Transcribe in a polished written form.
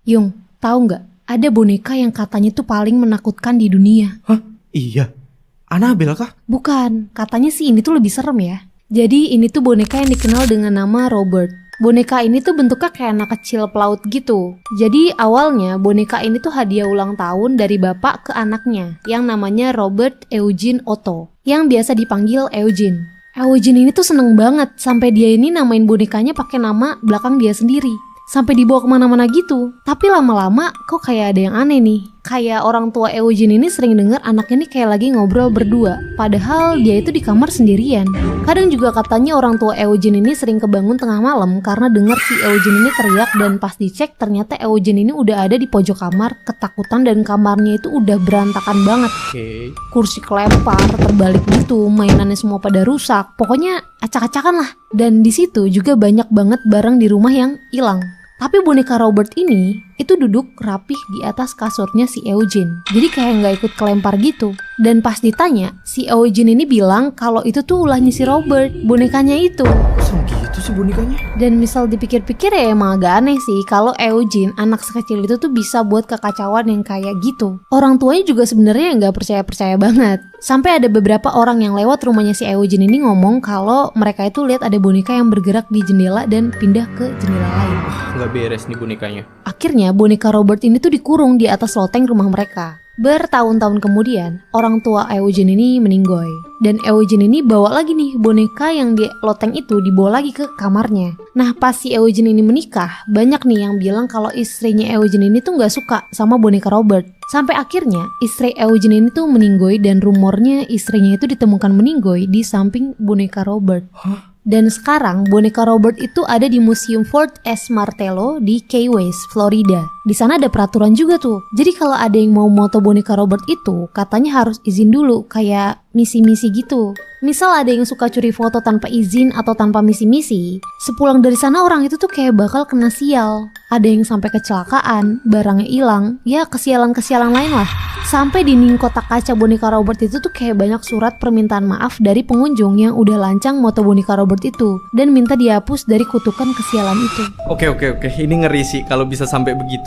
Yung, tahu nggak? Ada boneka yang katanya tuh paling menakutkan di dunia. Hah? Iya? Annabelle kah? Bukan, katanya sih ini tuh lebih serem ya. Jadi ini tuh boneka yang dikenal dengan nama Robert. Boneka ini tuh bentuknya kayak anak kecil pelaut gitu. Jadi awalnya boneka ini tuh hadiah ulang tahun dari bapak ke anaknya yang namanya Robert Eugene Otto, yang biasa dipanggil Eugene. Eugene ini tuh seneng banget sampai dia ini namain bonekanya pakai nama belakang dia sendiri. Sampai dibawa kemana-mana gitu. Tapi lama-lama kok kayak ada yang aneh nih. Kayak orang tua Eugene ini sering denger anaknya nih kayak lagi ngobrol berdua. Padahal dia itu di kamar sendirian. Kadang juga katanya orang tua Eugene ini sering kebangun tengah malam karena denger si Eugene ini teriak, dan pas dicek ternyata Eugene ini udah ada di pojok kamar ketakutan dan kamarnya itu udah berantakan banget. Kursi kelempar, terbalik gitu, mainannya semua pada rusak. Pokoknya acak-acakan lah. Dan di situ juga banyak banget barang di rumah yang hilang. Tapi boneka Robert ini itu duduk rapih di atas kasurnya si Eugene. Jadi kayak nggak ikut kelempar gitu. Dan pas ditanya, si Eugene ini bilang kalau itu tuh ulahnya si Robert, bonekanya itu. Kok gitu sih bonekanya? Dan misal dipikir-pikir ya emang agak aneh sih kalau Eugene, anak sekecil itu tuh bisa buat kekacauan yang kayak gitu. Orang tuanya juga sebenarnya nggak percaya-percaya banget. Sampai ada beberapa orang yang lewat rumahnya si Eugene ini ngomong kalau mereka itu lihat ada boneka yang bergerak di jendela dan pindah ke jendela lain. Nggak beres nih bonekanya. Akhirnya boneka Robert ini tuh dikurung di atas loteng rumah mereka. Bertahun-tahun kemudian, orang tua Eugene ini meninggoy. Dan Eugene ini bawa lagi nih boneka yang di loteng itu, dibawa lagi ke kamarnya. Nah pas si Eugene ini menikah, banyak nih yang bilang kalau istrinya Eugene ini tuh gak suka sama boneka Robert. Sampai akhirnya istri Eugene ini tuh meninggoy, dan rumornya istrinya itu ditemukan meninggoy di samping boneka Robert. Dan sekarang boneka Robert itu ada di Museum Fort S. Martello di Key West, Florida. Di sana ada peraturan juga tuh. Jadi kalau ada yang mau moto boneka Robert itu, katanya harus izin dulu, kayak misi-misi gitu. Misal ada yang suka curi foto tanpa izin atau tanpa misi-misi, sepulang dari sana orang itu tuh kayak bakal kena sial. Ada yang sampai kecelakaan, barangnya hilang, ya kesialan-kesialan lain lah. Sampai dinding kotak kaca boneka Robert itu tuh kayak banyak surat permintaan maaf dari pengunjung yang udah lancang moto boneka Robert itu, dan minta dihapus dari kutukan kesialan itu. Oke, ini ngeri sih kalau bisa sampai begitu.